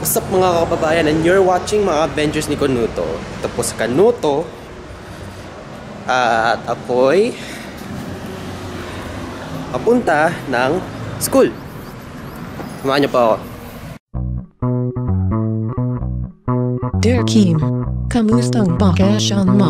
What's up mga kababayan, and you're watching mga adventures ni Kanuto. Tapos Kanuto at ako'y papunta ng school. Samahan niyo po ako. Dear Kim, kamustang bakasyon mo?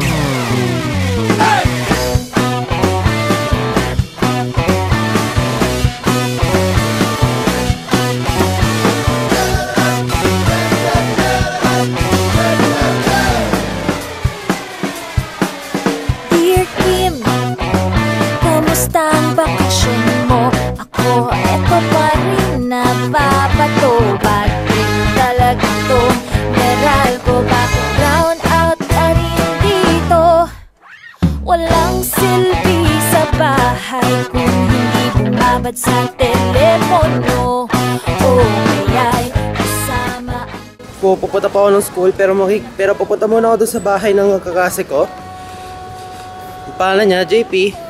Eto pa rin napapatubag din talaga to. Meral ko bakit brown out na rin dito. Walang silbi sa bahay kung hindi bumabad sa telepono. O kaya'y kasama. Pupunta pa ako ng school pero pupunta muna ako doon sa bahay ng kakase ko. Ang pangalan niya, JP.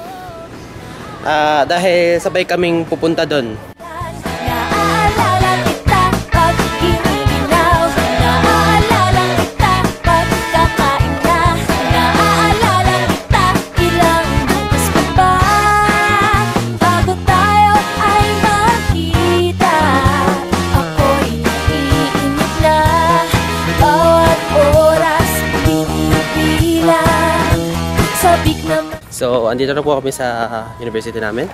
Dahil sabay kaming pupunta doon. Naaalala kita pag giniginaw. Naaalala kita pag kakain na. Naaalala kita ilang bukas pa ba bago tayo ay magkita. Ako'y naiinip na bawat oras binibilang. Sabik naman. So, andito na po kami sa university namin.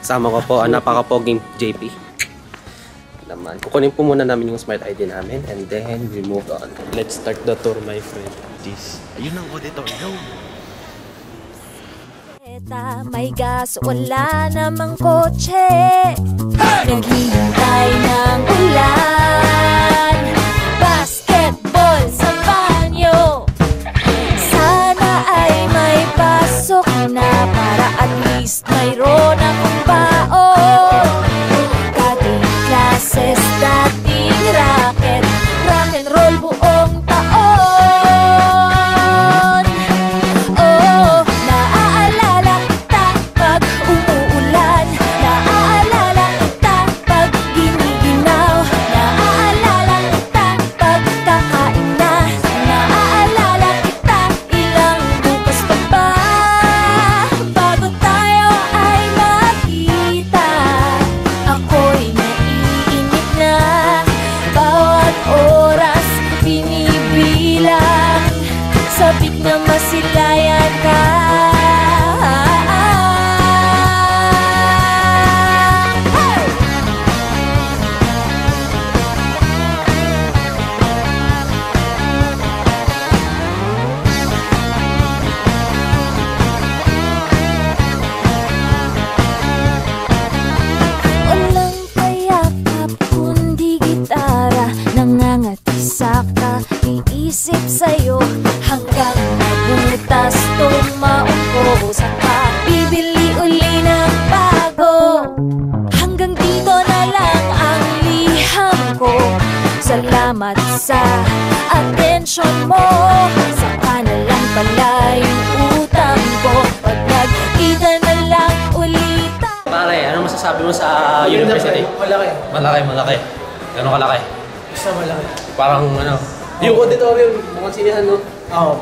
Sama ko po ang napaka-poging JP. Naman. Kukunin po muna namin yung smart ID namin and then we move on. Let's start the tour, my friend. This. Ayun ang auditorium. May gas, wala namang kotse. Naghihintay ng ulan. Basketball sa banyo. Sana ay may pasok na para at least mayroon akong baon. Dating classes, dating racket, rock and roll buong taon. Oh, naaalala kita pag umuulan. Naaalala kita pag giniginaw. Naaalala kita pag kakain na. Naaalala kita ilang bukas pa ba bago tayo ay magkita. Ako'y naiinip na bawat oras binibilang. Sabik na masilayan ka. Walang kayakap kundi gitara. Nangangati sa kaiisip sa'yo hanggang mabutas tumaupo. Saka bibili uli ng bago. Hanggang dito na lang ang liham ko. Salamat sa atensyon mo. Saka na lang pala yung utang ko. Pag nagkita na lang ulit. Pare, ano masasabi mo sa university? Malaki. Malaki. Gano'ng kalaki? Basta malaki. Parang ano? Yung auditorium, mukhang sinihan, no? Oo.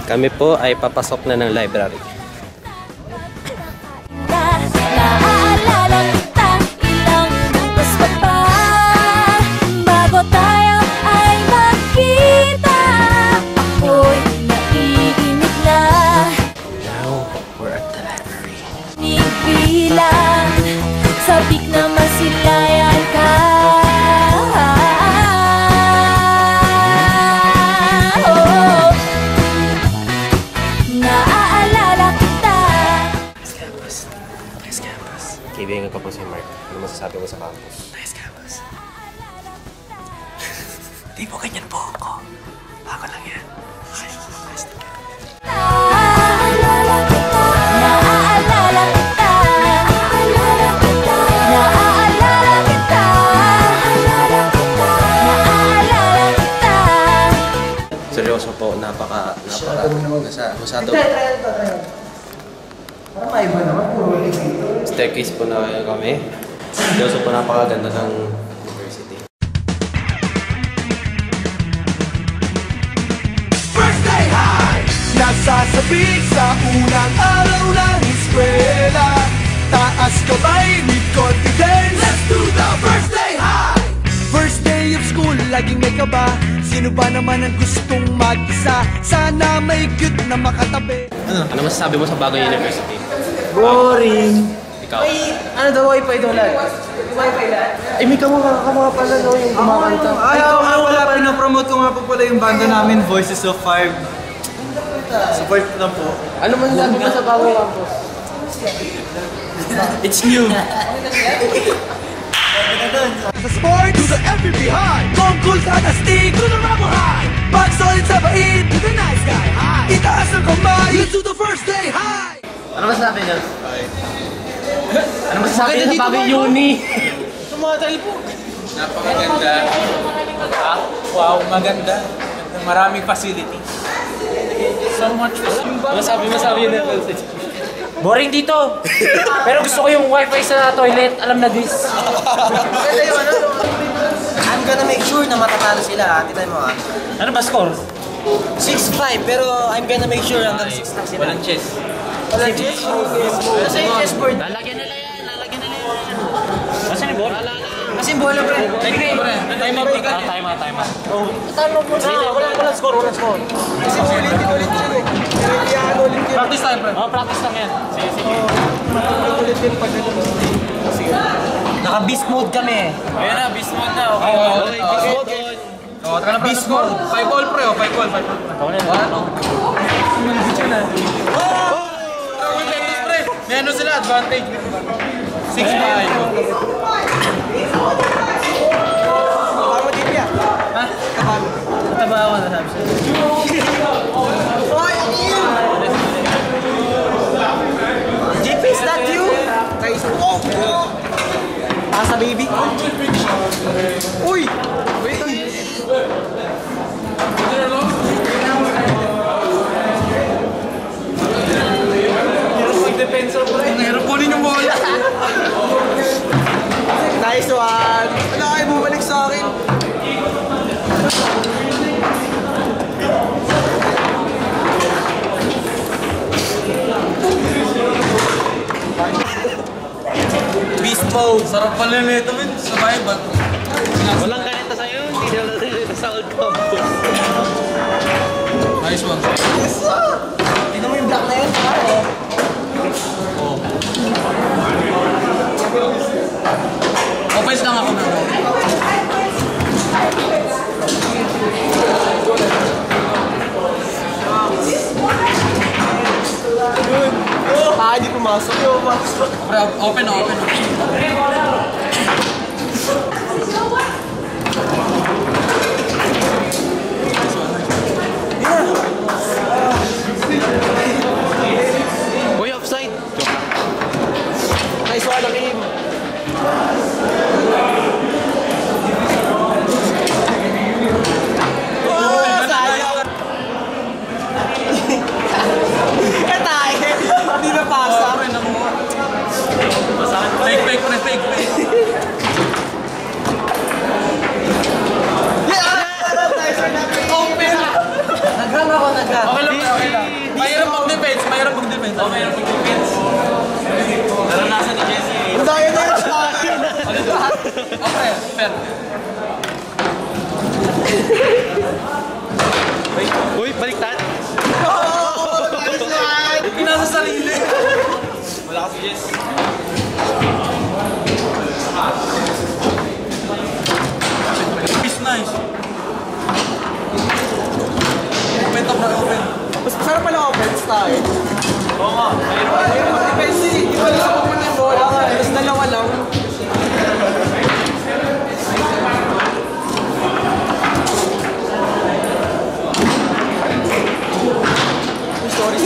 Kami po ay papasok na ng library. Naaalala kita ilang bukas pa ba bago tayo ay magkita. Ako'y naiinip na Now, we're at the library. binibilang. Sabik na masilayan ka. Oh, naaalala kita. Nice campus. Kaibigan ko po si Mark. Ano masasabi mo sa campus? Nice campus. Di po ganyan po ako. Bago lang yan. Nice to get. Naaalala kita. Naaalala kita. Naaalala kita. Naaalala kita. Naaalala kita. Naaalala kita. Seryoso po, napaka. Masyado. Parang maiba naman. Puro ulit dito. Staircase po na kami. Seryoso po, napakaganda ng university. sabik sa unang araw ng eskwela. Taas kamay with confidence, let's do the first day high. First day of school, laging may kaba. Sino ba naman ang gustong mag-isa? Sana may cute na makatabi. Ano masasabi mo sa bagong university? Boring. Ikaw? Ay, ano daw, wifi daw lahat? Wifi lahat? Ay, may kamukha pala no yung kumakanta. Ayaw, wala pa na-promote ko nga po pala yung banda namin, Voices of Five. Support na po. Ano man sabi mo sa bagong campus? It's new. Sa sport, to the MVP high. Tungkol sa tastig, to the rubber high. Pag solid sa bait, to the nice guy high. Itaas ang kamay, let's do the first day high. Ano masasabi niyo? Ano masasabi niyo sa bagong uni? Sumatal po. Napakaganda. Wow, maganda. Maraming facilities. So much facilities. Masabi niyo? Boring dito. Pero gusto ko yung wifi sa toilet. Alam na this. Maganda yung ano. I'm gonna make sure na matatalo sila ha. Titay mo ha. Ano ba score? 6-5 pero I'm gonna make sure hanggang 6 lang sila. Walang chess. Walang chess? Kasi yung chessboard. Lalagyan nila yan. Kasi yung bola? Kasi yung bola pre. Sige, pre. Time out. Time out. Talo mo na. Walang score. Kasi ulit yun eh. Kailangan ulit yun. Practice time, pre. Practice lang yan. Sige. Ulit yun pag naka-beast mode kami. Ayan na, beast mode na. Okay, beast mode. Oh, tara na beast mode. 5 all, pre. 5 all. May ano sila, advantage. 6-5. Parang din niya. Ha? Taba ako na sabi siya. Hoy, ang iyo! JP, is that you? Kaiso. Pasa baby. Uy! Wait. Nahirap kunin yung bola. Nice one! Wala kayo bumalik sa akin. Beast mode. Sarap pala nito, men. Sabay ba? Walang ganito sa'yo. Hindi na ganito sa old campus. Nice one. Tignan mo yung black na yun. Offense lang ako na. Hindi pumasok yun. Pre, open. Uy, offside. Nice one, Akim. Hindi na pasa. Fake. Open! Naghan ako. Okay lang. Mahirap mag-defense. Naranasan ni Jesse. Dahil na yun sa akin. Okay, fair. Uy, baliktad. Hindi nasa sarili. Wala kasi Jesse. Is nice. Open. Mas sarap pala offense tayo. Oo nga. Mayroon mag-defense eh. Iba lang sa pumunta yung bola. Tapos dalawa lang. Sorry.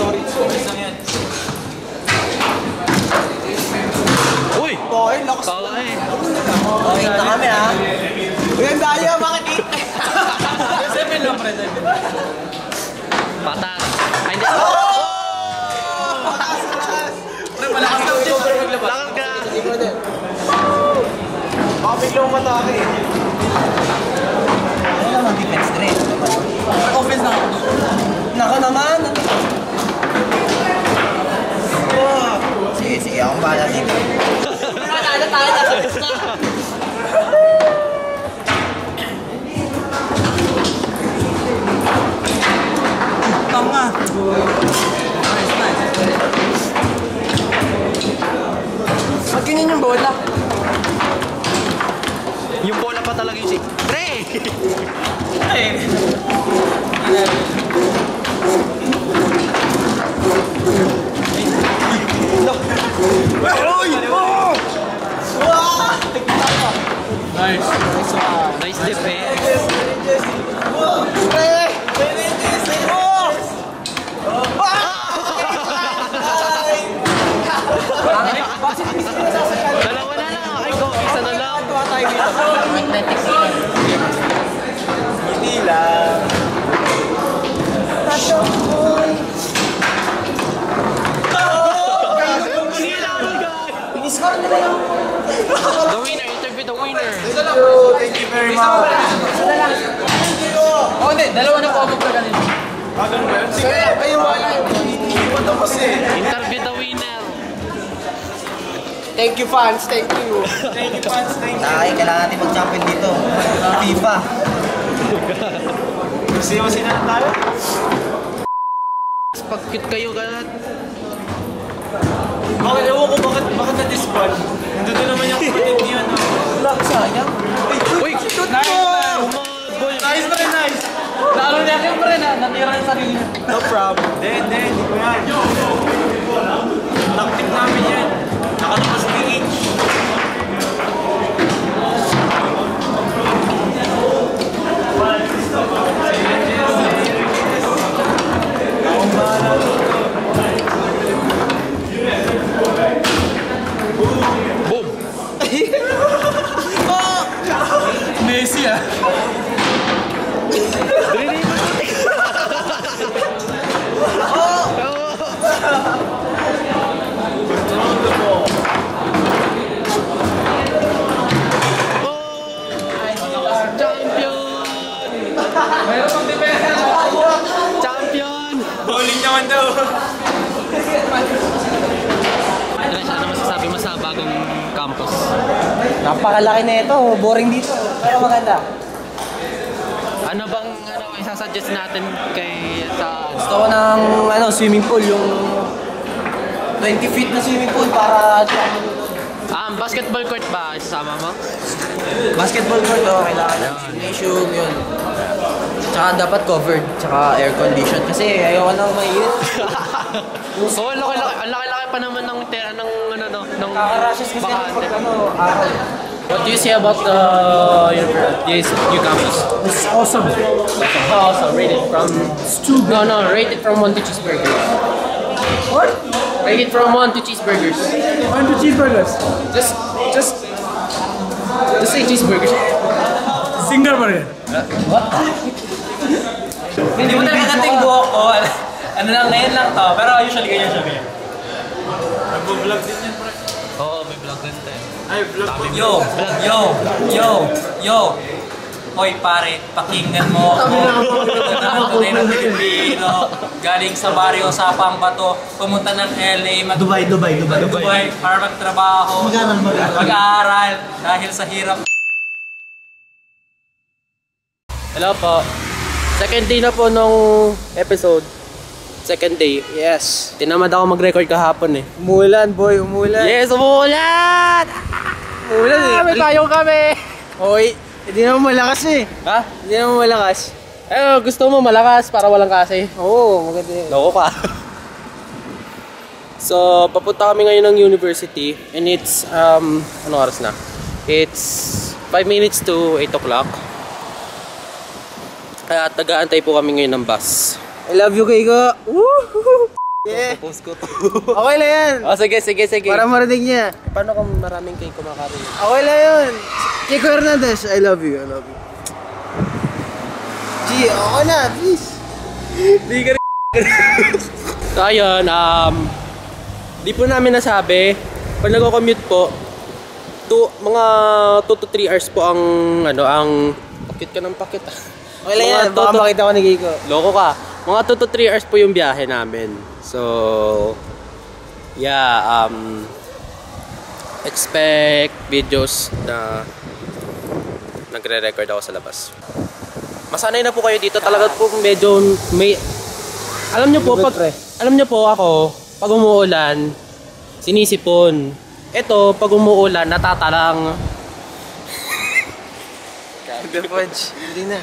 Uy! Okay, lakas na. Okay na kami ha. Uy, ang daya, bakit 7 lang, pre. Patas. Ay, hindi. Pre, malakas lang Jesse. Lakad ka. Baka biglang matake eh. Ano naman defense direct? Offense lang ako. Naka naman. pa talaga yung si... Pre! Nice defense. Dalawa na lang. Ay, go. Isa na lang. Hindi lang. The winner. Interview the winner. Thank you very much. Oh, hindi. Dalawa na po ako pa kanina. Sige, kayo wala. Iiwan na kasi. Interview the winner. Thank you, fans. Thank you. Thank you, fans. Thank you. Ay, kailangan natin mag-champion dito. FIFA. Gusto mo sila na tayo? Pag cute kayo, ganat. Bakit, ewan ko, bakit na-disband? Nandito naman yung kapatid niya, no? Wala, sayang. Uy! Shoot mo! Nice na rin, nice. Lalo niya kayo pa rin ha. Natira yung sarili niya. No problem. Hindi ko yan. Taktik namin yan. Nakatapas ni H. Messi ah. Meron pang depensa. Champion! Bowling naman daw. Andres, ano masasabi mo sa bagong campus? Napakalaki na ito. Boring dito. Pero maganda. Ano bang isasuggest natin kay sa... Gusto ko ng swimming pool. Yung 20 feet na swimming pool para... Basketball court ba isasama mo? Basketball court, kailangan ng gymnasium, yun. Tsaka dapat covered, tsaka air condition. Kasi ayoko na mainit. Oo, ang laki-laki pa naman ng Kakarashes kasi bakante. pag araw. What do you say about this new campus? It's awesome. How awesome? Rated from... No, rated from 1 to cheeseburgers. What? Rated from 1 to cheeseburgers. 1 to cheeseburgers. Just say cheeseburgers. Single burger. Hindi mo talaga natin buhok ko. Ano lang, ngayon lang to. Pero usually ganyan siya kaya. Nag-vlog din yan, pre. Oo, may vlog din tayo. Ay, vlog ko. Yo. Hoy pare, pakinggan mo ako. Ito na ang tunay ng Pilipino. Galing sa baryo sa Pambato, pumunta ng LA, Dubai. Dubai para magtrabaho, mag-aaral dahil sa hirap. Hello po. Second day na po nung episode. Second day. Yes. Tinamad ako mag-record kahapon eh. Umulan, boy. Umulan. Yes, umuulan! Umulan eh. May tayong kami! Hoy, hindi naman malakas eh. Ha? Hindi naman malakas. Gusto mo malakas para walang kasi. Oo, maganda yun. Loko ka. So, papunta kami ngayon ng university and it's, ano oras na? It's 5 minutes to 8 o'clock. Kaya taga-antay po kami ngayon ng bus. I love you, Keiko. Woo! Yeah. Post ko to. Okay lang yan. Oh, sige. Para marinig niya. Paano kung maraming kayo kumakaroon? Okay lang yun. Keiko Hernandez, I love you. G, okay na, please. Di ka rin. So, ayun, di po namin nasabi. Pag nag-commute po, mga 2 to 3 hours po ang, pakit ka ng pakit ah. Okay lang yan, baka makita ko ni Keiko. Loko ka. Mga 2 to 3 hours po yung biyahe namin. So, yeah, expect videos na nagre-record ako sa labas. Masanay na po kayo dito. Talaga po medyo may... Alam nyo po ako, pag umuulan, sinisipon. Ito, pag umuulan, natatalang. The Fudge. Hindi na.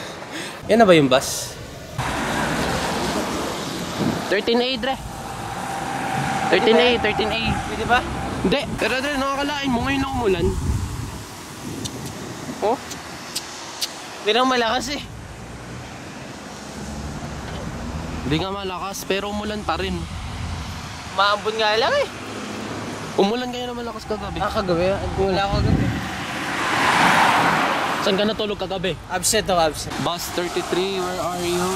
Yan na ba yung bus? 13A, Dre. 13A, 13A. Pwede ba? Hindi. Pero Dre, nakakalain mo ngayon na umulan. Oh? Hindi naman malakas eh. Hindi nga malakas, pero umulan pa rin. Maambon nga lang eh. Umulan kayo na malakas kagabi. Kagabi. Wala ako kagabi. Saan ka natulog kagabi? Absent ako, absent. Bus 33, where are you?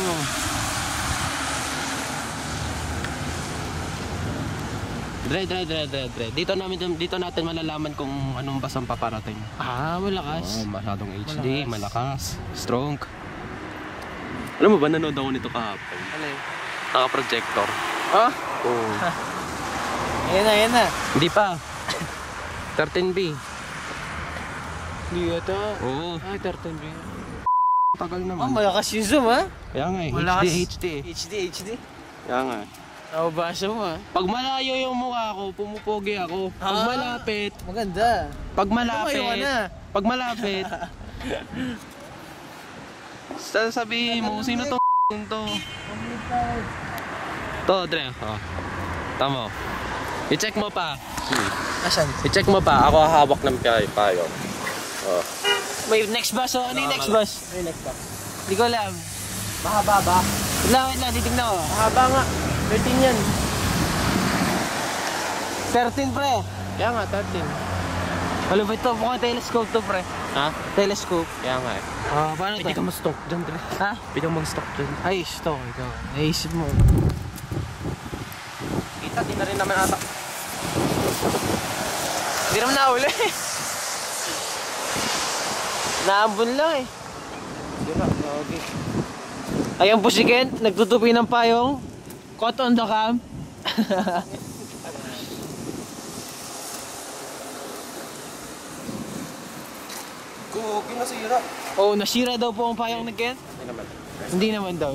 Dre. Dito natin malalaman kung anong bus ang paparating. Malakas. Masyadong HD, malakas, strong. Alam mo ba, nanood ako nito kahapon? Ano yun? Naka-projector. Oh? Oo. Ayan na. Hindi pa. 13B. Hindi ito. Oo. Ay, 13B. Tagal naman. Malakas yung zoom ha? Kaya nga eh. Malakas. HD. HD. Kaya nga eh. Nababasa mo ha? Pag malayo yung mukha ko, pumupogi ako. Pag malapit, Maganda. pag malapit, Tumayo ka na. pag malapit. Sasabihin mo, sino to? To, Dre. Oh. Tama. I-check mo pa. Asan? I-check mo pa. Ako hawak ng payo. Oh. May next bus oh. Ano yung next bus? May next pa. Hindi ko alam. Mahaba ba? Wait lang. Titignan ko. Mahaba nga. 13 yan. 13 pre. Kaya nga, 13. Alam mo ito, mukhang telescope to pre. Ha? Telescope. Kaya nga eh. Paano Pwede ka mag-stock dyan, Dre. Ha? Pwede ka mag-stock dyan. Ay, stop. Ikaw. Naisip mo. Kita, di na rin naman ata. Hindi naman nauli. Naambon lang eh. Okay. Ayan po si Kent, nagtutupi ng payong. Caught on the cam. Kugi nasira. Oh, nasira daw po ang payong ni Kent? Hindi naman. Hindi naman daw.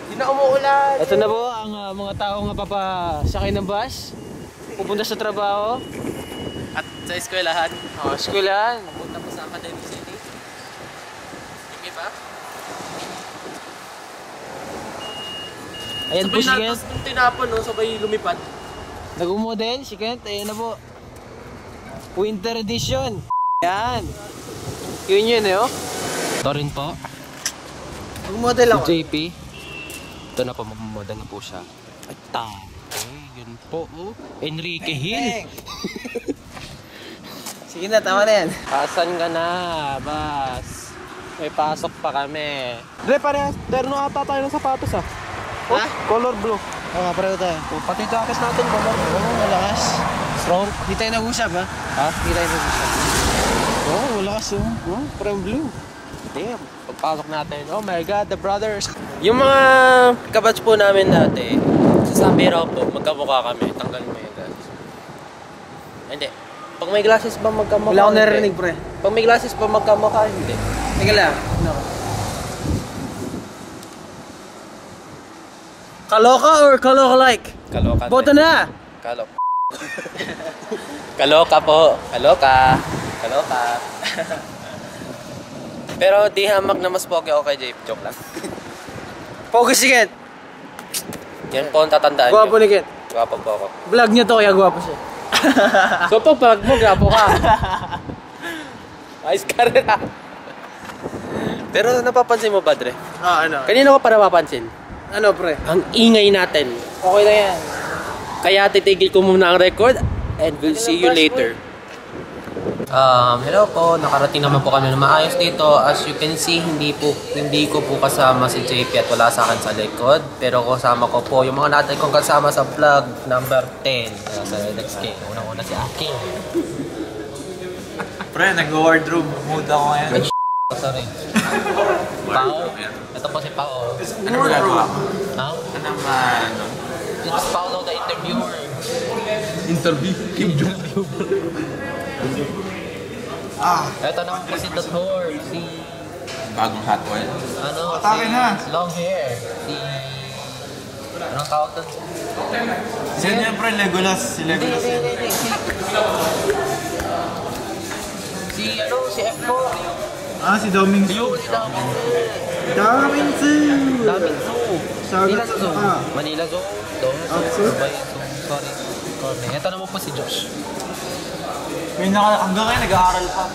Hindi na umuulan. Ito na po ang mga taong papasakay ng bus. Pupunta sa trabaho. At sa eskwelahan. Eskwelahan. Punta po sa Academy City. Hindi ba? Ayan po si Kent. Sabay tinapon, no? Sabay lumipad. Nag-umodel si Kent. Ayan na po. Winter edition. Yan. Yun eh oh. Ito rin po. Nag-model ako. JP. Ito na po, mamamodel na po siya. Ay, yun po, oh. Enrique Hill. Sige na, tama na yan. Asan ka na, bas? May pasok pa kami. Dre, parehas. Terno ata tayo ng sapatos, ah. Oh, Ha? color blue. Oo nga, pareho tayo. Oh, pati jacket natin, color blue. Oo, malakas. Strong. Hindi tayo nag-usap ha? Ha? Hindi tayo nag-usap. Oo, malakas oh. Parang blue. Damn. Pagpasok natin, oh my God, the brothers. Yung mga kabatch po namin dati, sasabi raw po, magkamukha kami. Tanggalin mo yung glasses. Hindi. Pag may glasses ba magkamukha? Wala akong Hindi. narinig pre. Pag may glasses ba magkamukha? Hindi. Teka lang. No. Kaloka or kaloka-like? Kaloka. Boto na! Kalok. Kaloka po. Kaloka. Kaloka. Pero di hamak na mas pogi ako kay Jape. Joke lang. Focus si Kent. Yan po ang tatandaan Gwapo ni Kent. Gwapo po ako. Vlog niya to kaya gwapo siya. So pag vlog mo, gwapo ka. Ayos ka rin ah. Pero napapansin mo ba, Dre? Ano? Kanina ko pa napapansin. Ano pre? Ang ingay natin. Okay lang yan. Kaya titigil ko muna ang record and we'll see you later. Hello po. Nakarating naman po kami na maayos dito. As you can see, hindi ko po kasama si JP at wala sa akin sa likod. Pero kasama ko po yung mga natin kong kasama sa vlog number 10. Sa next game. Unang-una si Akin. Pre, nag-wardrobe mode ako ngayon. Ay, sorry. Pao. Ito po si Pao. Ano magagawa ko? Ha? Anong ano? It's Paolo the interviewer. Interview? Kim Jong. Ito naman po si Dr. Si... Bagong hot oil. Ano? Atake na. Long hair. Si... Anong tawag doon? Sino yan pre? Legolas. Si Legolas yan. Si... Si F4. Si Doming's. Daming Zoo. Daming Zoo. Manila Zoo. Manila Zoo. Zoo. Sorry. Ito naman po si Josh. Hanggang ngayon nag-aaral pa.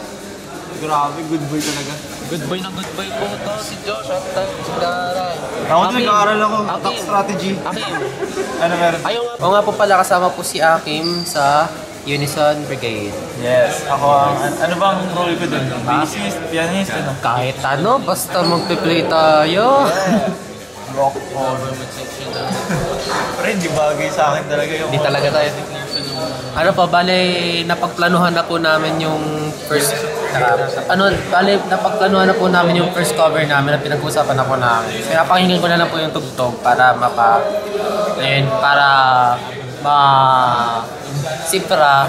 Grabe, good boy talaga. Good boy po to si Josh. At nag-aaral. Ako din nag-aaral ako. Attack strategy. Akim. Ano meron? Oo nga po pala, kasama po si Akim sa Unison Brigade. Yes. Ako ang... Ano bang role ko dun? Bassist, pianist, ano? Kahit ano, basta magpe-play tayo. Rock on. Pero hindi bagay sa akin talaga yung... Hindi talaga tayo. Ano pa, bale, napagplanuhan na po namin yung first... napagplanuhan na po namin yung first cover namin na pinag-usapan na po namin. Pinapakinggan ko na lang po yung tugtog para para sipra,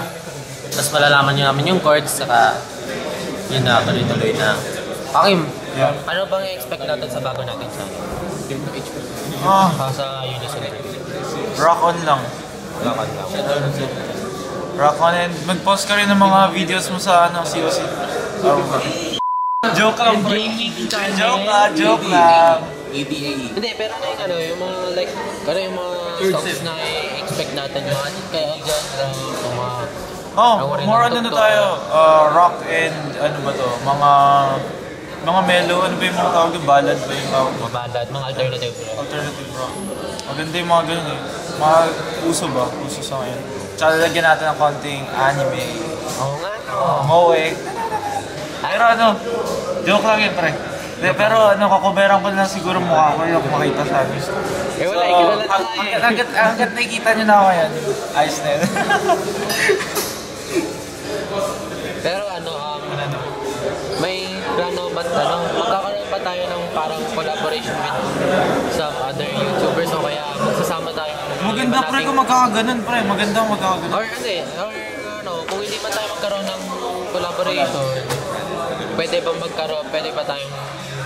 tapos malalaman nyo namin yung chords, saka yun na, tuloy-tuloy na. Akim, ano bang i-expect natin sa bago natin sa sa Unison? Rock on lang. Rock on and mag-post ka rin ng mga videos mo sa COC. Joke lang, bro. Joke lang. Hindi, pero yung mga like, yung mga songs na i-expect natin mga kaya dyan, More ano na tayo, rock and ano ba to, mga mellow, ano ba yung mga tawag yung ballad ba yung tawag? Mga ballad, mga alternative rock. Alternative rock. Maganda yung mga ganun eh. Mga uso ba? Uso sa ngayon. Tsaka lalagyan natin ng konting anime. Oo nga. Moe. Pero joke lang yun pre. Pero kakuberan ko lang siguro mukha ko yung makita sa amin. Wala, kilala tayo. Hanggat nakikita nyo na ako yan, ayos na yun. Pero may plano ba, magkakaroon pa tayo ng parang collaboration with some other YouTubers o kaya magsasama tayo. Maganda pre kung magkakaganon pre, maganda magkakaganon. Or kung hindi man tayo magkaroon ng collaboration, pwede ba tayong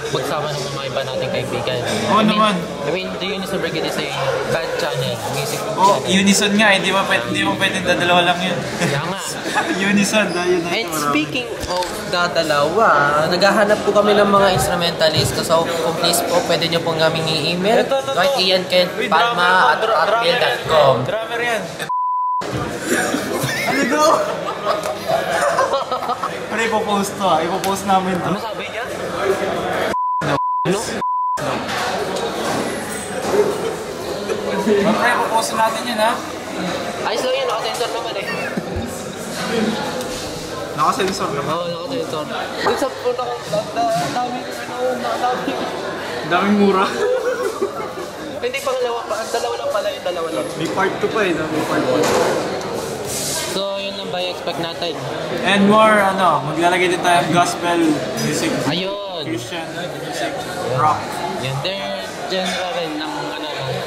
magsama ng mga iba nating kaibigan? Oo naman. I mean, the Unison Brigade is a band channel, music Oh, channel. Unison nga, hindi mo pwedeng dadalawa lang yun. Kaya nga. Unison, yun. And speaking of dadalawa, naghahanap po kami ng mga instrumentalist. So kung please po, pwede nyo pong kaming i-email. Kahit ian.palma@mail.com. Drummer yan. Ano to? Pero ipopost to ipopost namin to. Ano sabi niya? Ano? Pre, ipopost natin yun ha. Ayos lang yun, nakasensor naman eh. Nakasensor naman. Oo, nakasensor. Doon sa punta ko, Daming mura. Hindi pangalawa pa, ang dalawa lang pala yung dalawa lang. May part 2 pa may part 1. So, yun lang ba yung expect natin? And more, maglalagay din tayo ng gospel music. Ayun! Christian music. Rock. Yan, they're genre rin ng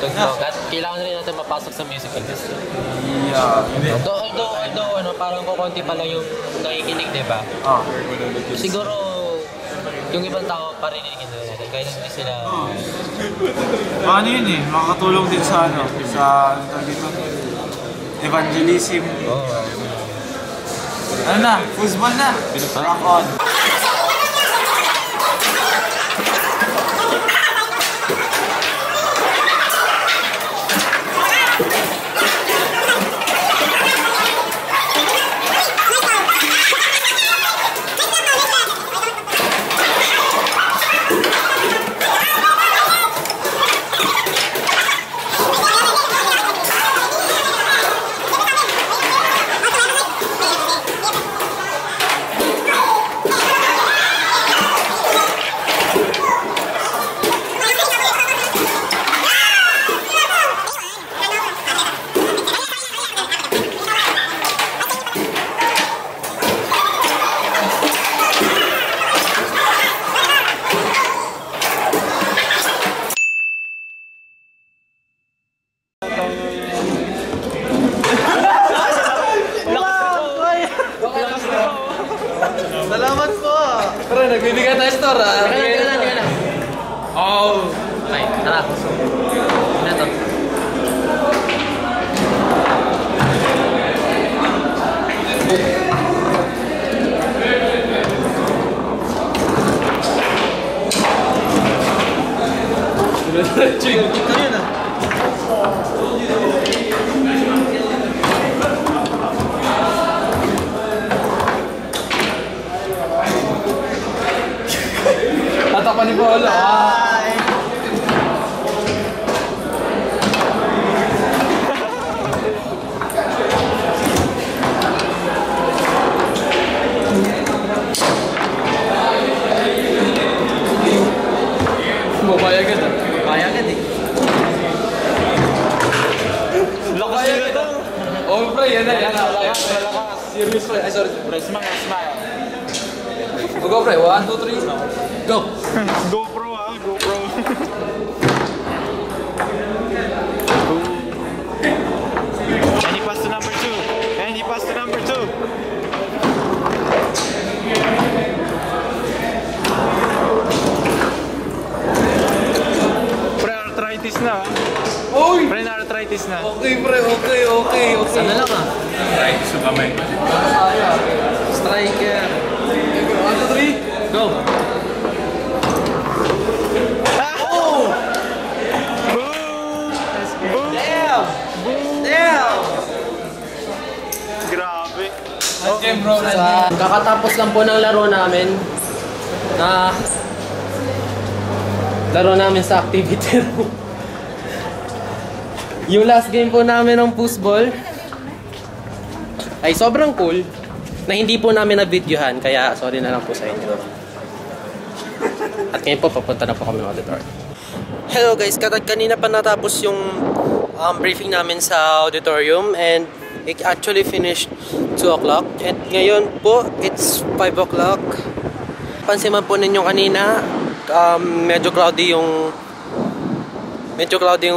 tugtog. At kailangan rin natin mapasok sa music industry. Yeah. Although, parang kukunti pala yung nakikinig, di ba? Siguro, yung ibang tao parinigin na natin. Kaya hindi sila... Ano yun eh, makakatulong din sa dito, evangelism. Ano na, football na. Rock on. Salamat po! Pero nagbibigay tayo store ah. Teka lang. Oh! Ay, tara. Ano to? Tatapan ni Paolo. Mabaya agad ah. Kaya agad eh. Lakas nila ito. Oh, pre, yan na. Serious pre. Ay, sorry. Pre, smile. Go, pre. 1, 2, 3. Go. GoPro ah, GoPro. And he passed to number 2. And he passed to number 2. Pre, arthritis na. Uy! Pre, arthritis na. Okay, pre. Okay. Sana lang ah. Striker. 1, 2, 3. Go. Grabe. Kakatapos lang po ng laro namin sa activity room. Yung last game po namin ng foosball ay sobrang cool na hindi po namin na-videohan, kaya sorry na lang po sa inyo. At ngayon po papunta na po kami ng auditorium. Hello guys, kanina pa natapos yung briefing namin sa auditorium and it actually finished 2 o'clock. And ngayon po, it's 5 o'clock. Pansin man po ninyo kanina, medyo cloudy yung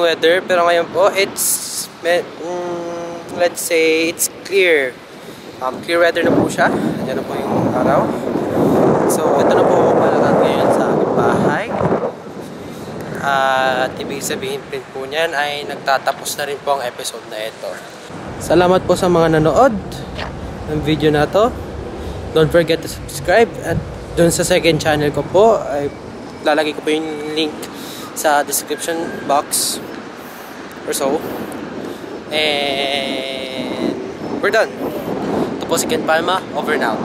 weather. Pero ngayon po, it's let's say it's clear. Clear weather na po siya. Yan na po yung araw. So, ito na po ang palakad ngayon sa ating bahay. At ibig sabihin po niyan ay nagtatapos na rin po ang episode na ito. Salamat po sa mga nanood ng video na to. Don't forget to subscribe. At dun sa second channel ko po, ay lalagay ko po yung link sa description box or so. And we're done. Ito po si Ken Palma. Over now.